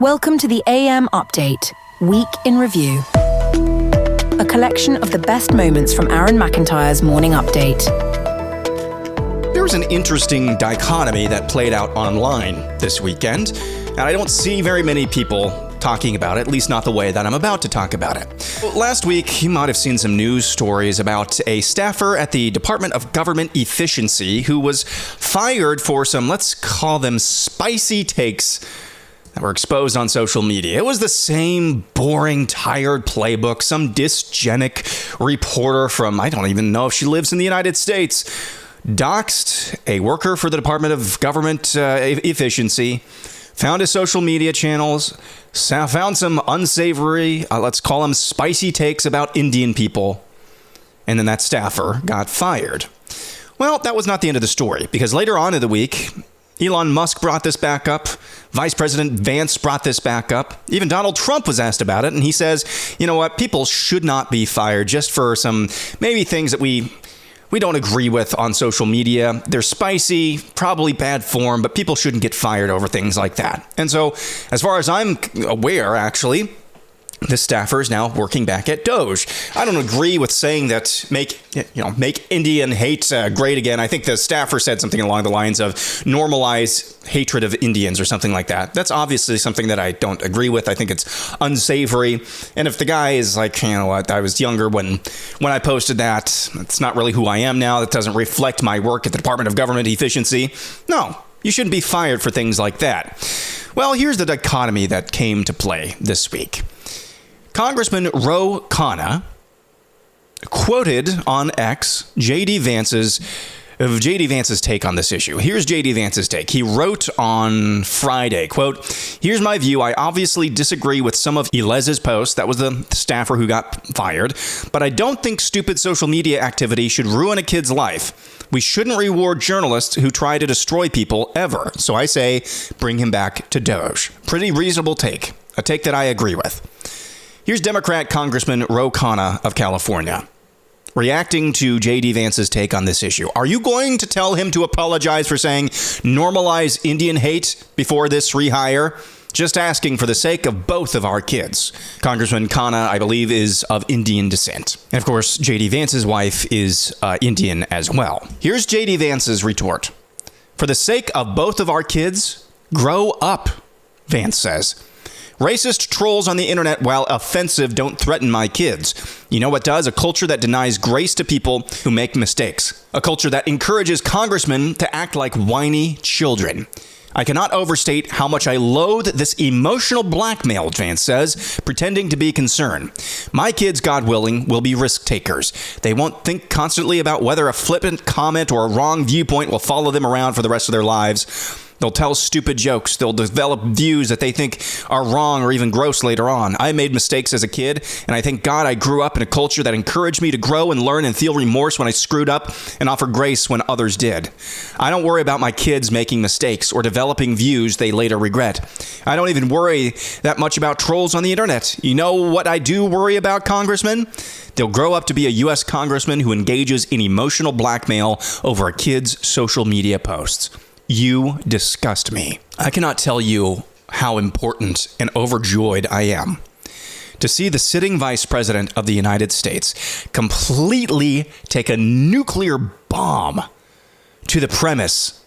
Welcome to the AM Update, Week in Review. A collection of the best moments from Aaron McIntyre's morning update. There was an interesting dichotomy that played out online this weekend, and I don't see very many people talking about it, at least not the way that I'm about to talk about it. Last week, you might have seen some news stories about a staffer at the Department of Government Efficiency who was fired for some, let's call them spicy takes that were exposed on social media. It was the same boring, tired playbook. Some dysgenic reporter from, I don't even know if she lives in the United States, doxed a worker for the Department of Government Efficiency, found his social media channels, found some unsavory, let's call them spicy takes about Indian people, and then that staffer got fired. Well, that was not the end of the story, because later on in the week, Elon Musk brought this back up. Vice President Vance brought this back up. Even Donald Trump was asked about it, and he says, you know what, people should not be fired just for some maybe things that we don't agree with on social media. They're spicy, probably bad form, but people shouldn't get fired over things like that. And so, as far as I'm aware, actually, this staffer is now working back at Doge. I don't agree with saying that make Indian hate great again. I think the staffer said something along the lines of normalize hatred of Indians or something like that. That's obviously something that I don't agree with. I think it's unsavory. And if the guy is like, you know what, I was younger when I posted that, it's not really who I am now. That doesn't reflect my work at the Department of Government Efficiency. No, you shouldn't be fired for things like that. Well, here's the dichotomy that came to play this week. Congressman Ro Khanna quoted on X J.D. Vance's take on this issue. Here's J.D. Vance's take. He wrote on Friday, quote, "Here's my view. I obviously disagree with some of Elez's posts." That was the staffer who got fired. "But I don't think stupid social media activity should ruin a kid's life. We shouldn't reward journalists who try to destroy people ever. So I say, bring him back to Doge." Pretty reasonable take. A take that I agree with. Here's Democrat Congressman Ro Khanna of California reacting to J.D. Vance's take on this issue. Are you going to tell him to apologize for saying normalize Indian hate before this rehire? Just asking for the sake of both of our kids. Congressman Khanna, I believe, is of Indian descent. And of course, J.D. Vance's wife is Indian as well. Here's J.D. Vance's retort. "For the sake of both of our kids, grow up," Vance says. "Racist trolls on the internet, while offensive, don't threaten my kids. You know what does? A culture that denies grace to people who make mistakes. A culture that encourages congressmen to act like whiny children. I cannot overstate how much I loathe this emotional blackmail," Vance says, pretending to be concerned. "My kids, God willing, will be risk takers. They won't think constantly about whether a flippant comment or a wrong viewpoint will follow them around for the rest of their lives. They'll tell stupid jokes. They'll develop views that they think are wrong or even gross later on. I made mistakes as a kid, and I thank God I grew up in a culture that encouraged me to grow and learn and feel remorse when I screwed up and offer grace when others did. I don't worry about my kids making mistakes or developing views they later regret. I don't even worry that much about trolls on the internet. You know what I do worry about, Congressman? They'll grow up to be a U.S. congressman who engages in emotional blackmail over a kid's social media posts. You disgust me. I cannot tell you how important and overjoyed I am to see the sitting vice president of the United States completely take a nuclear bomb to the premise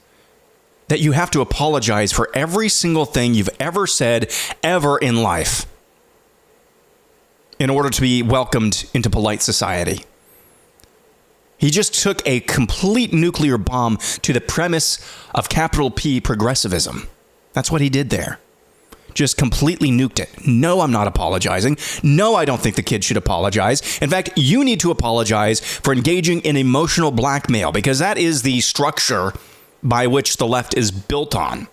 that you have to apologize for every single thing you've ever said ever in life in order to be welcomed into polite society. He just took a complete nuclear bomb to the premise of capital P progressivism. That's what he did there. Just completely nuked it. No, I'm not apologizing. No, I don't think the kid should apologize. In fact, you need to apologize for engaging in emotional blackmail, because that is the structure by which the left is built on.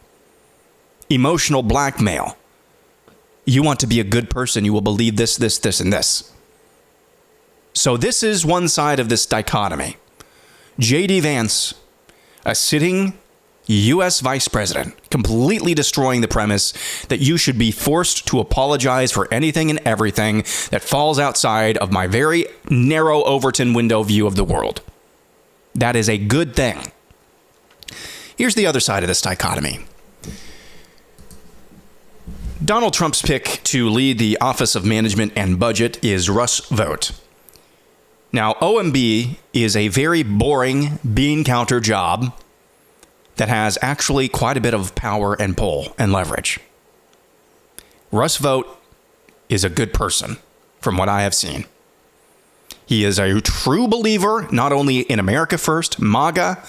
Emotional blackmail. You want to be a good person, you will believe this, this, this, and this. So this is one side of this dichotomy. J.D. Vance, a sitting U.S. vice president, completely destroying the premise that you should be forced to apologize for anything and everything that falls outside of my very narrow Overton window view of the world. That is a good thing. Here's the other side of this dichotomy. Donald Trump's pick to lead the Office of Management and Budget is Russ Vought. Now, OMB is a very boring bean counter job that has actually quite a bit of power and pull and leverage. Russ Vought is a good person, from what I have seen. He is a true believer, not only in America First, MAGA,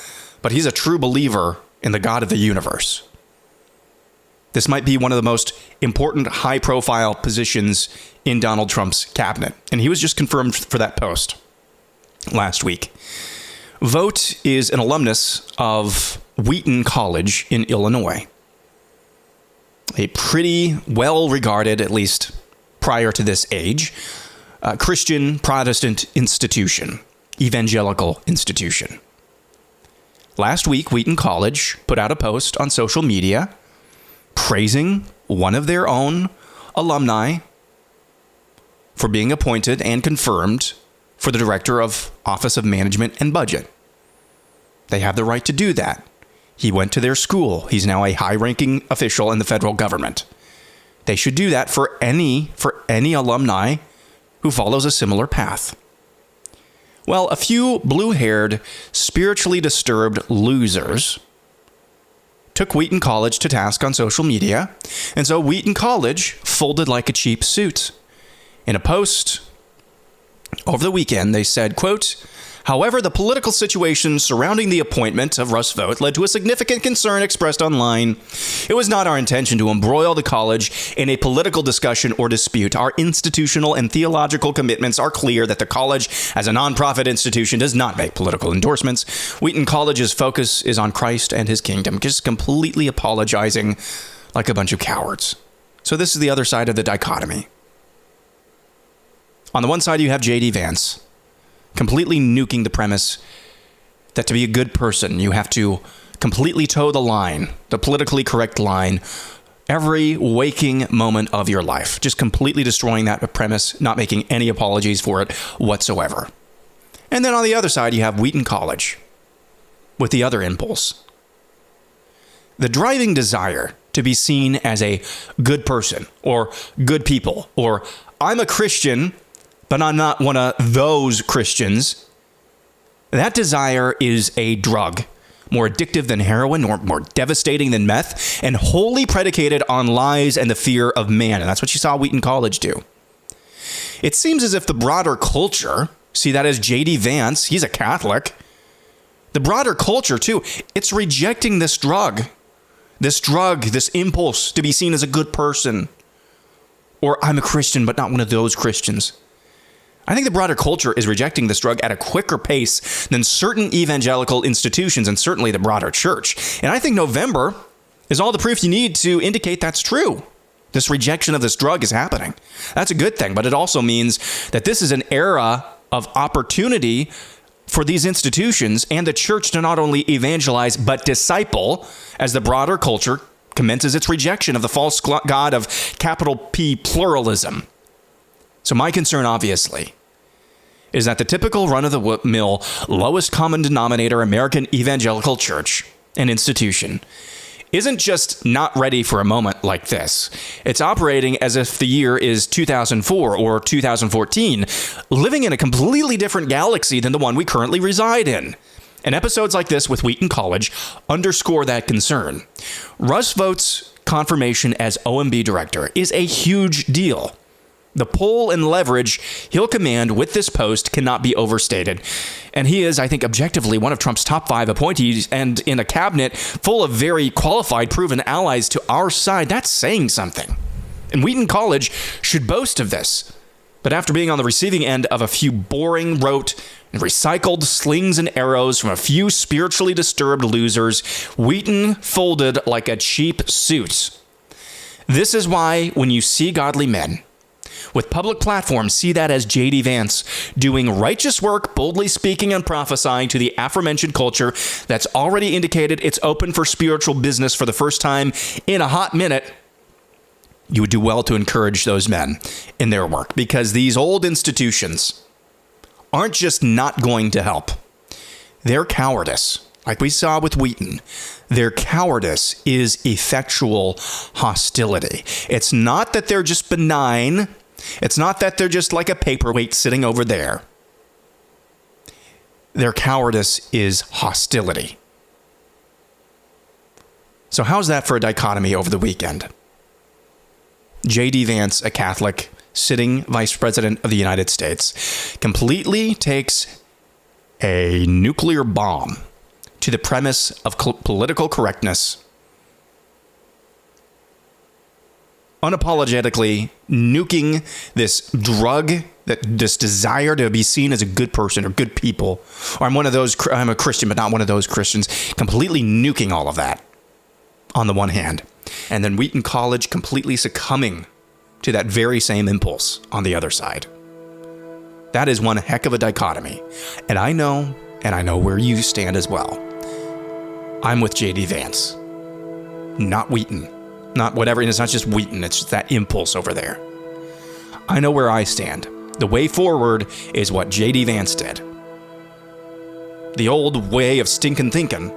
but he's a true believer in the God of the universe. This might be one of the most important high-profile positions in Donald Trump's cabinet, and he was just confirmed for that post last week. Vought is an alumnus of Wheaton College in Illinois, a pretty well-regarded, at least prior to this age, Christian Protestant institution, evangelical institution. Last week, Wheaton College put out a post on social media praising one of their own alumni for being appointed and confirmed for the Director of Office of Management and Budget. They have the right to do that. He went to their school. He's now a high-ranking official in the federal government. They should do that for any alumni who follows a similar path. Well, a few blue-haired, spiritually disturbed losers took Wheaton College to task on social media, and so Wheaton College folded like a cheap suit. In a post over the weekend, they said, quote, "However, the political situation surrounding the appointment of Russ Vought led to a significant concern expressed online. It was not our intention to embroil the college in a political discussion or dispute. Our institutional and theological commitments are clear that the college, as a nonprofit institution, does not make political endorsements. Wheaton College's focus is on Christ and his kingdom," just completely apologizing like a bunch of cowards. So this is the other side of the dichotomy. On the one side, you have J.D. Vance, completely nuking the premise that to be a good person, you have to completely toe the line, the politically correct line, every waking moment of your life. Just completely destroying that premise, not making any apologies for it whatsoever. And then on the other side, you have Wheaton College with the other impulse. The driving desire to be seen as a good person or good people, or I'm a Christian, but I'm not one of those Christians. That desire is a drug, more addictive than heroin, or more devastating than meth, and wholly predicated on lies and the fear of man. And that's what you saw Wheaton College do. It seems as if the broader culture, see that as J.D. Vance, he's a Catholic. The broader culture, too, it's rejecting this drug, this impulse to be seen as a good person. Or I'm a Christian, but not one of those Christians. I think the broader culture is rejecting this drug at a quicker pace than certain evangelical institutions and certainly the broader church. And I think November is all the proof you need to indicate that's true. This rejection of this drug is happening. That's a good thing, but it also means that this is an era of opportunity for these institutions and the church to not only evangelize, but disciple as the broader culture commences its rejection of the false god of capital P pluralism. So my concern, obviously, is that the typical run-of-the-mill, lowest common denominator American evangelical church and institution isn't just not ready for a moment like this. It's operating as if the year is 2004 or 2014, living in a completely different galaxy than the one we currently reside in. And episodes like this with Wheaton College underscore that concern. Russ Vought's confirmation as OMB director is a huge deal. The pull and leverage he'll command with this post cannot be overstated. And he is, I think, objectively one of Trump's top 5 appointees, and in a cabinet full of very qualified, proven allies to our side. That's saying something. And Wheaton College should boast of this. But after being on the receiving end of a few boring, rote, and recycled slings and arrows from a few spiritually disturbed losers, Wheaton folded like a cheap suit. This is why when you see godly men with public platforms, see that as J.D. Vance doing righteous work, boldly speaking and prophesying to the aforementioned culture that's already indicated it's open for spiritual business for the first time in a hot minute. You would do well to encourage those men in their work, because these old institutions aren't just not going to help. Their cowardice, like we saw with Wheaton, their cowardice is effectual hostility. It's not that they're just benign. It's not that they're just like a paperweight sitting over there. Their cowardice is hostility. So how's that for a dichotomy over the weekend? J.D. Vance, a Catholic, sitting Vice President of the United States, completely takes a nuclear bomb to the premise of political correctness, unapologetically nuking this drug, this desire to be seen as a good person or good people, or I'm a Christian, but not one of those Christians, completely nuking all of that on the one hand, and then Wheaton College completely succumbing to that very same impulse on the other side. That is one heck of a dichotomy. And I know where you stand as well. I'm with J.D. Vance, not Wheaton. Not whatever, and it's not just Wheaton, it's just that impulse over there. I know where I stand. The way forward is what J.D. Vance did. The old way of stinking thinking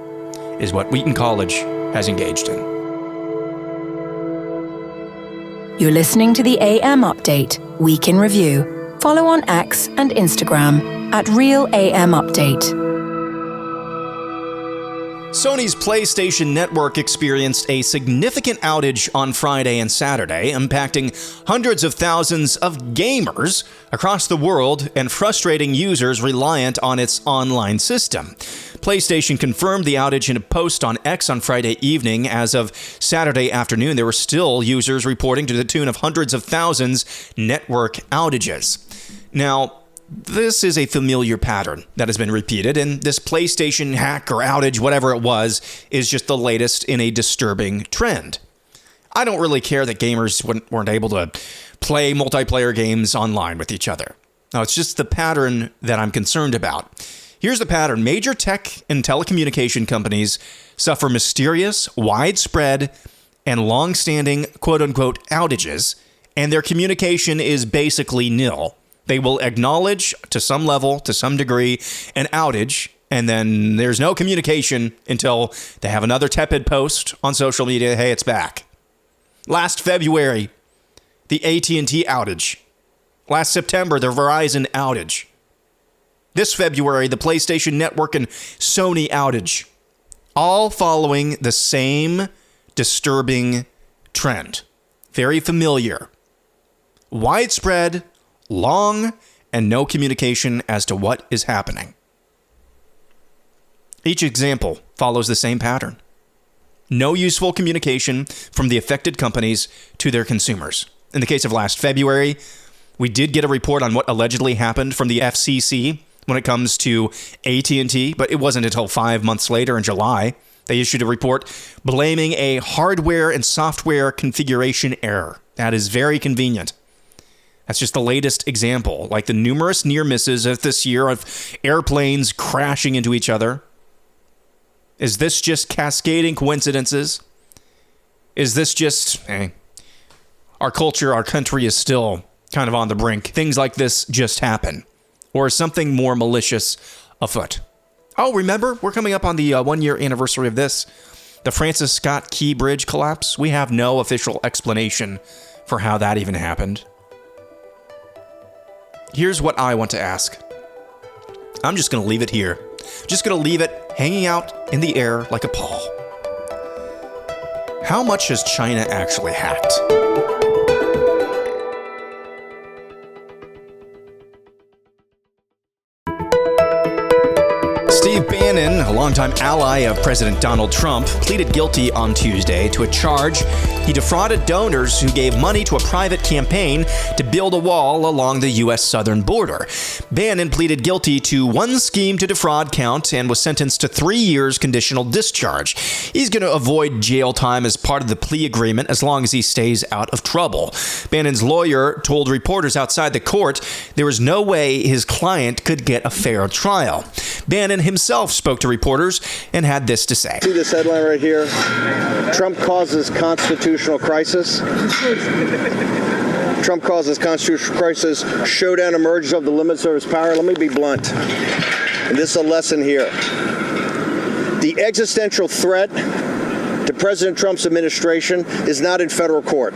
is what Wheaton College has engaged in. You're listening to the AM Update, Week in Review. Follow on X and Instagram at RealAMUpdate. Sony's PlayStation Network experienced a significant outage on Friday and Saturday, impacting hundreds of thousands of gamers across the world and frustrating users reliant on its online system. PlayStation confirmed the outage in a post on X on Friday evening. As of Saturday afternoon, there were still users reporting to the tune of hundreds of thousands network outages. Now, this is a familiar pattern that has been repeated, and this PlayStation hack or outage, whatever it was, is just the latest in a disturbing trend. I don't really care that gamers weren't able to play multiplayer games online with each other. No, it's just the pattern that I'm concerned about. Here's the pattern. Major tech and telecommunication companies suffer mysterious, widespread, and long-standing quote-unquote outages, and their communication is basically nil. They will acknowledge to some level, to some degree, an outage, and then there's no communication until they have another tepid post on social media, hey, it's back. Last February, the AT&T outage. Last September, the Verizon outage. This February, the PlayStation Network and Sony outage. All following the same disturbing trend. Very familiar. Widespread, long, and no communication as to what is happening. Each example follows the same pattern. No useful communication from the affected companies to their consumers. In the case of last February, we did get a report on what allegedly happened from the FCC when it comes to AT&T, but it wasn't until 5 months later in July they issued a report blaming a hardware and software configuration error. That is very convenient. That's just the latest example, like the numerous near misses of this year of airplanes crashing into each other. Is this just cascading coincidences? Is this just, our culture, our country is still kind of on the brink. Things like this just happen. Or is something more malicious afoot? Oh, remember, we're coming up on the 1-year anniversary of this. The Francis Scott Key Bridge collapse. We have no official explanation for how that even happened. Here's what I want to ask. I'm just going to leave it here. Just going to leave it hanging out in the air like a pall. How much has China actually hacked? Steve Bannon, a longtime ally of President Donald Trump, pleaded guilty on Tuesday to a charge he defrauded donors who gave money to a private campaign to build a wall along the U.S. southern border. Bannon pleaded guilty to one scheme to defraud count and was sentenced to 3 years conditional discharge. He's going to avoid jail time as part of the plea agreement as long as he stays out of trouble. Bannon's lawyer told reporters outside the court there was no way his client could get a fair trial. Bannon himself spoke to reporters and had this to say. See this headline right here? Trump causes constitutional crisis. Trump causes constitutional crisis. Showdown emerges of the limits of his power. Let me be blunt. And this is a lesson here. The existential threat to President Trump's administration is not in federal court.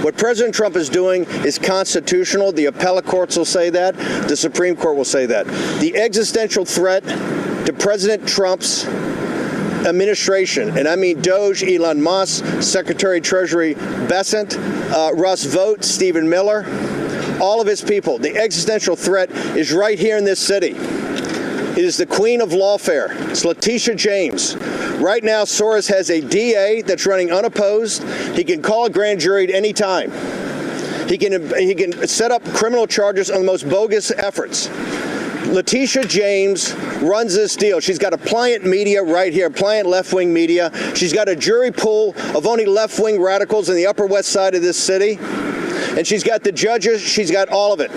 What President Trump is doing is constitutional. The appellate courts will say that. The Supreme Court will say that. The existential threat to President Trump's administration, and I mean Doge, Elon Musk, Secretary of Treasury Bessent, Russ Vought, Stephen Miller, all of his people. The existential threat is right here in this city. It is the queen of lawfare. It's Letitia James. Right now, Soros has a DA that's running unopposed. He can call a grand jury at any time. He can set up criminal charges on the most bogus efforts. Letitia James runs this deal. She's got a pliant media right here, pliant left-wing media. She's got a jury pool of only left-wing radicals in the Upper West Side of this city. And she's got the judges. She's got all of it.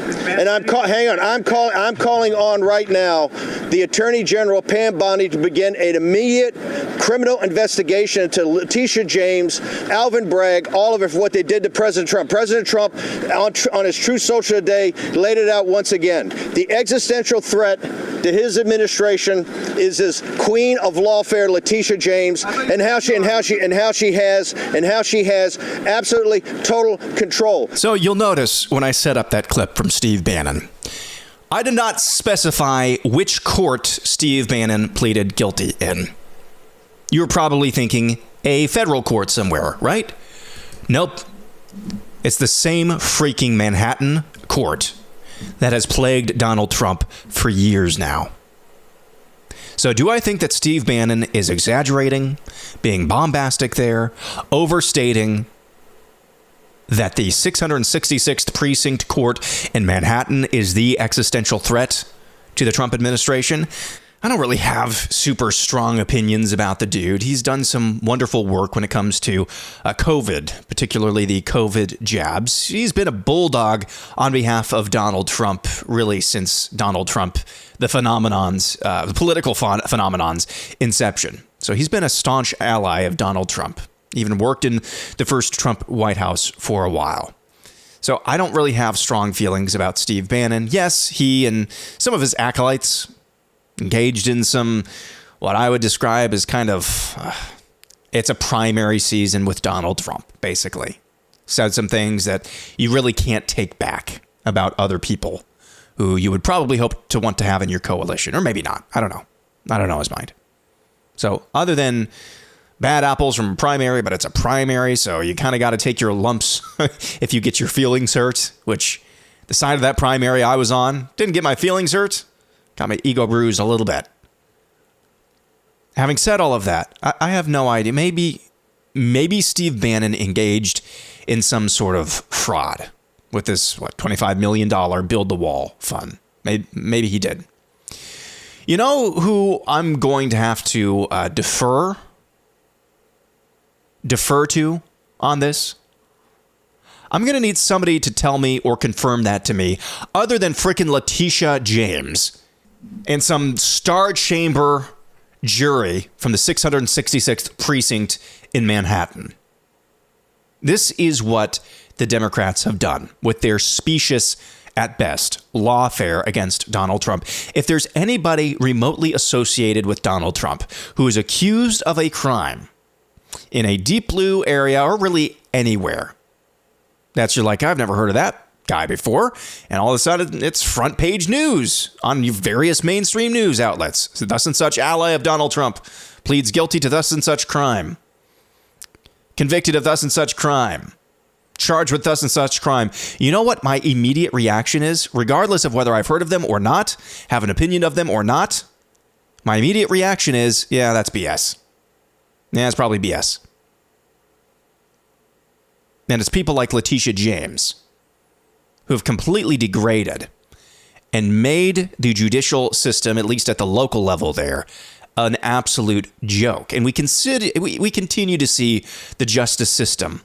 And I'm calling on right now the Attorney General Pam Bondi to begin an immediate criminal investigation into Letitia James, Alvin Bragg, all of it for what they did to President Trump. President Trump, on his Truth Social today, laid it out once again. The existential threat to his administration is this queen of lawfare, Letitia James, and how she has absolutely total control. So you'll notice when I set up that clip from Steve Bannon, I did not specify which court Steve Bannon pleaded guilty in. You're probably thinking a federal court somewhere, right? Nope. It's the same freaking Manhattan court that has plagued Donald Trump for years now. So do I think that Steve Bannon is exaggerating, being bombastic there, overstating that the 666th Precinct Court in Manhattan is the existential threat to the Trump administration? I don't really have super strong opinions about the dude. He's done some wonderful work when it comes to COVID, particularly the COVID jabs. He's been a bulldog on behalf of Donald Trump, really since Donald Trump, the political phenomenon's inception. So he's been a staunch ally of Donald Trump, even worked in the first Trump White House for a while. So I don't really have strong feelings about Steve Bannon. Yes, he and some of his acolytes engaged in some, what I would describe as kind of, it's a primary season with Donald Trump, basically. Said some things that you really can't take back about other people who you would probably hope to want to have in your coalition, or maybe not. I don't know. I don't know his mind. So other than bad apples from a primary, but it's a primary, so you kind of got to take your lumps if you get your feelings hurt, which the side of that primary I was on didn't get my feelings hurt. Got my ego bruised a little bit. Having said all of that, I have no idea. Maybe Steve Bannon engaged in some sort of fraud with this, $25 million Build the Wall fund. Maybe he did. You know who I'm going to have to defer to on this? I'm going to need somebody to tell me or confirm that to me other than frickin' Letitia James and some Star Chamber jury from the 666th Precinct in Manhattan. This is what the Democrats have done with their specious, at best, lawfare against Donald Trump. If there's anybody remotely associated with Donald Trump who is accused of a crime in a deep blue area or really anywhere, that's you're like, I've never heard of that guy before, and all of a sudden it's front page news on various mainstream news outlets. So thus and such ally of Donald Trump pleads guilty to thus and such crime, convicted of thus and such crime, charged with thus and such crime. You know what my immediate reaction is, regardless of whether I've heard of them or not, have an opinion of them or not? My immediate reaction is, yeah, that's BS. Yeah, it's probably BS. And it's people like Letitia James who have completely degraded and made the judicial system, at least at the local level there, an absolute joke. And we continue to see the justice system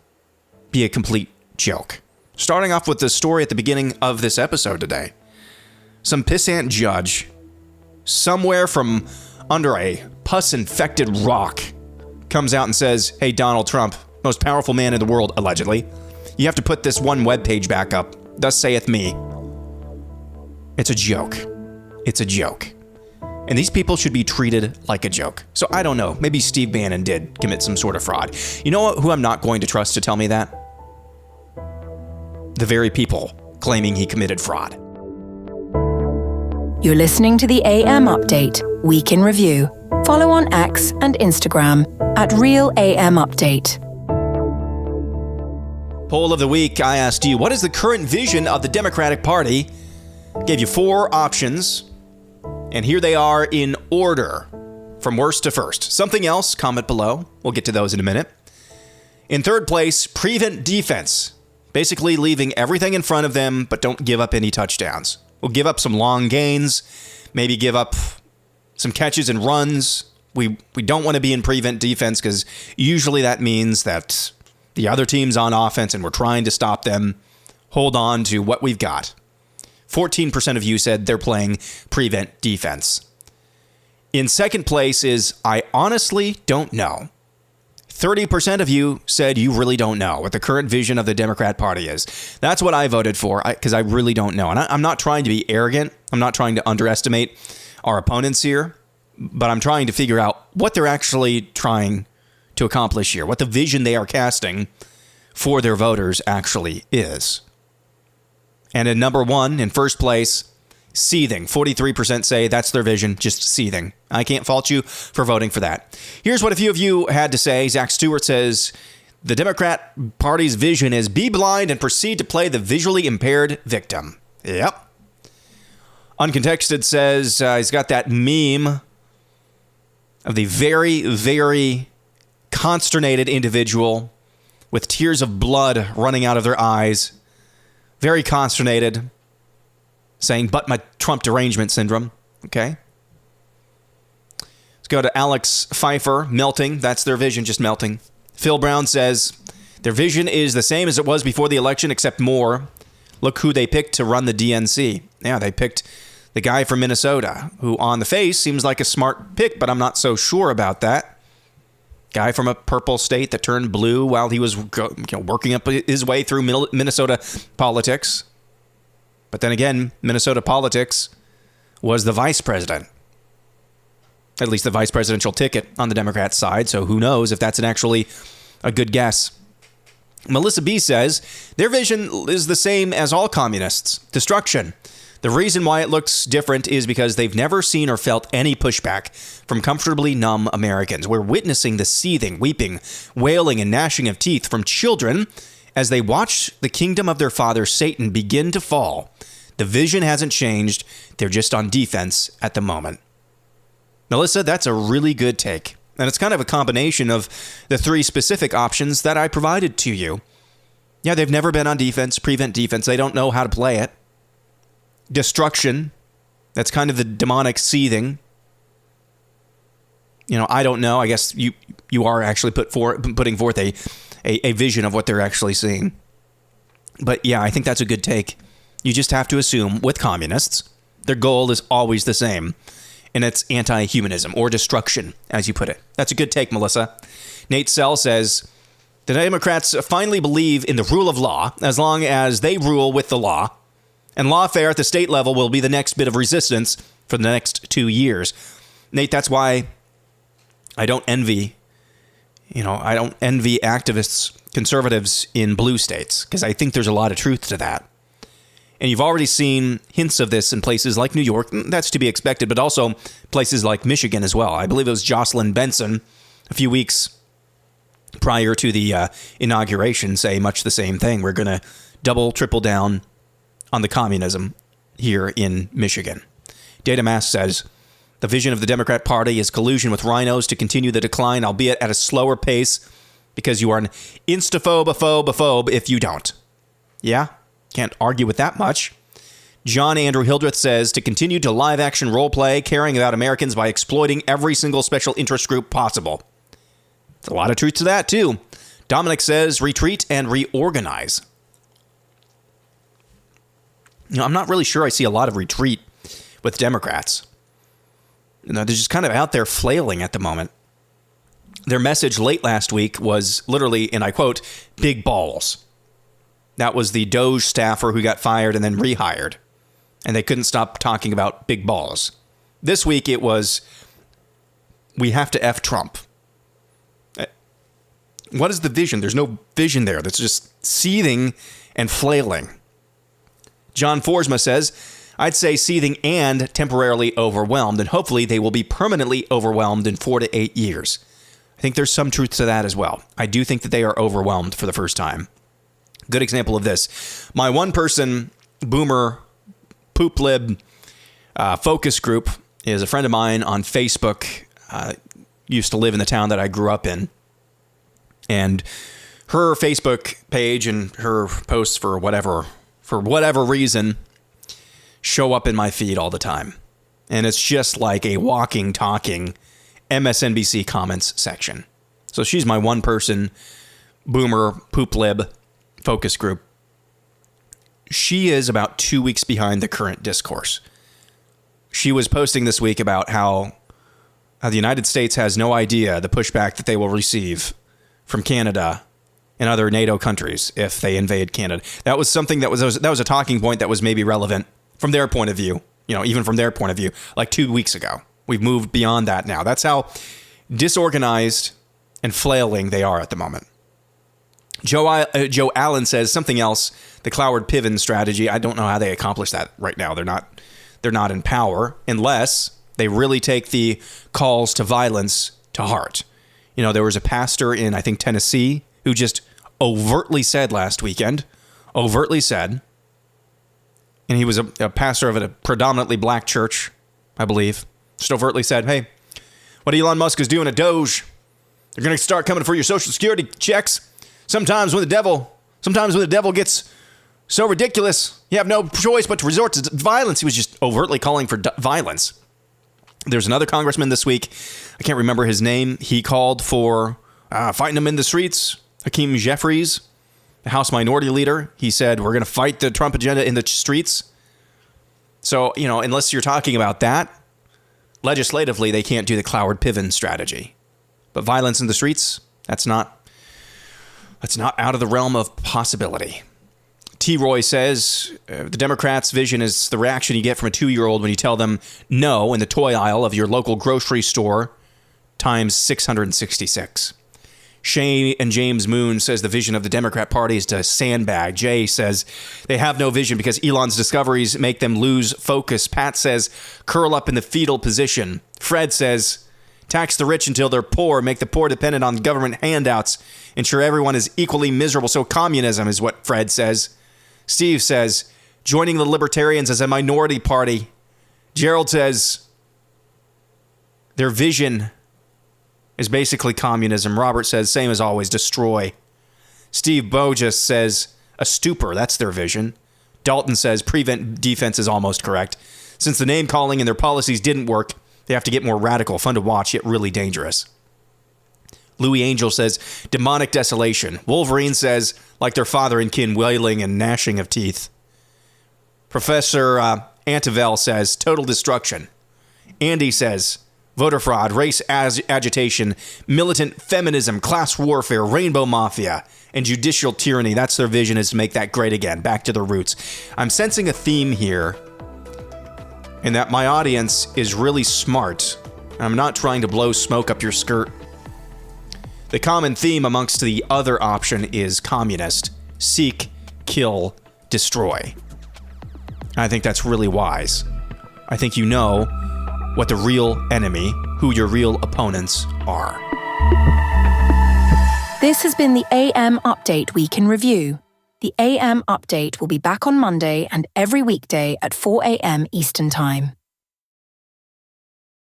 be a complete joke. Starting off with the story at the beginning of this episode today. Some pissant judge somewhere from under a pus-infected rock comes out and says, hey, Donald Trump, most powerful man in the world, allegedly, you have to put this one webpage back up. Thus saith me. It's a joke. It's a joke. And these people should be treated like a joke. So I don't know. Maybe Steve Bannon did commit some sort of fraud. You know who I'm not going to trust to tell me that? The very people claiming he committed fraud. You're listening to the AM Update, Week in Review. Follow on X and Instagram at Real AM Update. Poll of the week, I asked you, what is the current vision of the Democratic Party? Gave you 4 options, and here they are in order, from worst to first. Something else, comment below. We'll get to those in a minute. In third place, prevent defense. Basically leaving everything in front of them, but don't give up any touchdowns. We'll give up some long gains, maybe give up some catches and runs. We don't want to be in prevent defense because usually that means that the other team's on offense and we're trying to stop them. Hold on to what we've got. 14% of you said they're playing prevent defense. In second place is I honestly don't know. 30% of you said you really don't know what the current vision of the Democrat Party is. That's what I voted for because I really don't know. And I'm not trying to be arrogant. I'm not trying to underestimate our opponents here, but I'm trying to figure out what they're actually trying to accomplish here, what the vision they are casting for their voters actually is. And in number one, in first place, seething. 43% say that's their vision, just seething. I can't fault you for voting for that. Here's what a few of you had to say. Zach Stewart says, the Democrat Party's vision is be blind and proceed to play the visually impaired victim. Yep. Uncontexted says he's got that meme of the very, very consternated individual with tears of blood running out of their eyes. Very consternated. Saying, but my Trump derangement syndrome. Okay. Let's go to Alex Pfeiffer. Melting. That's their vision, just melting. Phil Brown says, their vision is the same as it was before the election, except more. Look who they picked to run the DNC. Yeah, they picked the guy from Minnesota, who on the face seems like a smart pick, but I'm not so sure about that. Guy from a purple state that turned blue while he was working up his way through Minnesota politics. But then again, Minnesota politics was the vice president. At least the vice presidential ticket on the Democrat side. So who knows if that's actually a good guess. Melissa B. says, their vision is the same as all communists. Destruction. The reason why it looks different is because they've never seen or felt any pushback from comfortably numb Americans. We're witnessing the seething, weeping, wailing, and gnashing of teeth from children as they watch the kingdom of their father, Satan, begin to fall. The vision hasn't changed. They're just on defense at the moment. Melissa, that's a really good take. And it's kind of a combination of the 3 specific options that I provided to you. Yeah, they've never been on defense, prevent defense. They don't know how to play it. Destruction. That's kind of the demonic seething. I don't know. I guess you are actually putting forth a vision of what they're actually seeing. But yeah, I think that's a good take. You just have to assume with communists, their goal is always the same. And it's anti-humanism or destruction, as you put it. That's a good take, Melissa. Nate Sell says, the Democrats finally believe in the rule of law as long as they rule with the law. And lawfare at the state level will be the next bit of resistance for the next 2 years. Nate, that's why I don't envy activists, conservatives in blue states, because I think there's a lot of truth to that. And you've already seen hints of this in places like New York. That's to be expected, but also places like Michigan as well. I believe it was Jocelyn Benson a few weeks prior to the inauguration say much the same thing. We're going to double, triple down on the communism here in Michigan. Datamass says, the vision of the Democrat Party is collusion with rhinos to continue the decline, albeit at a slower pace, because you are an instaphobe if you don't. Yeah? Can't argue with that much. John Andrew Hildreth says to continue to live action role play, caring about Americans by exploiting every single special interest group possible. There's a lot of truth to that, too. Dominic says retreat and reorganize. I'm not really sure I see a lot of retreat with Democrats. They're just kind of out there flailing at the moment. Their message late last week was literally, and I quote, big balls. That was the Doge staffer who got fired and then rehired. And they couldn't stop talking about big balls. This week it was, we have to F Trump. What is the vision? There's no vision there. That's just seething and flailing. John Forsma says, I'd say seething and temporarily overwhelmed, and hopefully they will be permanently overwhelmed in 4 to 8 years. I think there's some truth to that as well. I do think that they are overwhelmed for the first time. Good example of this. My one-person boomer poop lib focus group is a friend of mine on Facebook. Used to live in the town that I grew up in. And her Facebook page and her posts for whatever reason show up in my feed all the time. And it's just like a walking, talking MSNBC comments section. So she's my one-person boomer poop lib focus group. She is about 2 weeks behind the current discourse. She was posting this week about how the United States has no idea the pushback that they will receive from Canada and other NATO countries if they invade Canada. That was something that was a talking point that was maybe relevant from their point of view, even from their point of view, like 2 weeks ago. We've moved beyond that now. That's how disorganized and flailing they are at the moment. Joe Allen says something else, the Cloward Piven strategy. I don't know how they accomplish that right now. They're not in power unless they really take the calls to violence to heart. There was a pastor in, I think, Tennessee who just overtly said last weekend, and he was a pastor of a predominantly black church, I believe, just overtly said, hey, what Elon Musk is doing at Doge, they're going to start coming for your Social Security checks. Sometimes when the devil gets so ridiculous, you have no choice but to resort to violence. He was just overtly calling for violence. There's another congressman this week, I can't remember his name. He called for fighting them in the streets. Hakeem Jeffries, the House Minority Leader, he said, we're going to fight the Trump agenda in the streets. So, unless you're talking about that, legislatively, they can't do the Cloward Piven strategy. But violence in the streets, that's not out of the realm of possibility. T. Roy says the Democrats' vision is the reaction you get from a 2-year-old when you tell them no in the toy aisle of your local grocery store times 666. Shay and James Moon says the vision of the Democrat Party is to sandbag. Jay says they have no vision because Elon's discoveries make them lose focus. Pat says curl up in the fetal position. Fred says tax the rich until they're poor, make the poor dependent on government handouts, ensure everyone is equally miserable. So communism is what Fred says. Steve says joining the libertarians as a minority party. Gerald says their vision is basically communism. Robert says, same as always, destroy. Steve Bogus says a stupor, that's their vision. Dalton says prevent defense is almost correct. Since the name calling and their policies didn't work, they have to get more radical, fun to watch, yet really dangerous. Louis Angel says demonic desolation. Wolverine says like their father and kin wailing and gnashing of teeth. Professor Antivel says total destruction. Andy says voter fraud, race agitation, militant feminism, class warfare, rainbow mafia, and judicial tyranny. That's their vision, is to make that great again, back to the roots. I'm sensing a theme here in that my audience is really smart. I'm not trying to blow smoke up your skirt. The common theme amongst the other option is communist. Seek, kill, destroy. I think that's really wise. I think you know what the real enemy, who your real opponents are. This has been the AM Update Week in Review. The AM Update will be back on Monday and every weekday at 4 a.m. Eastern Time.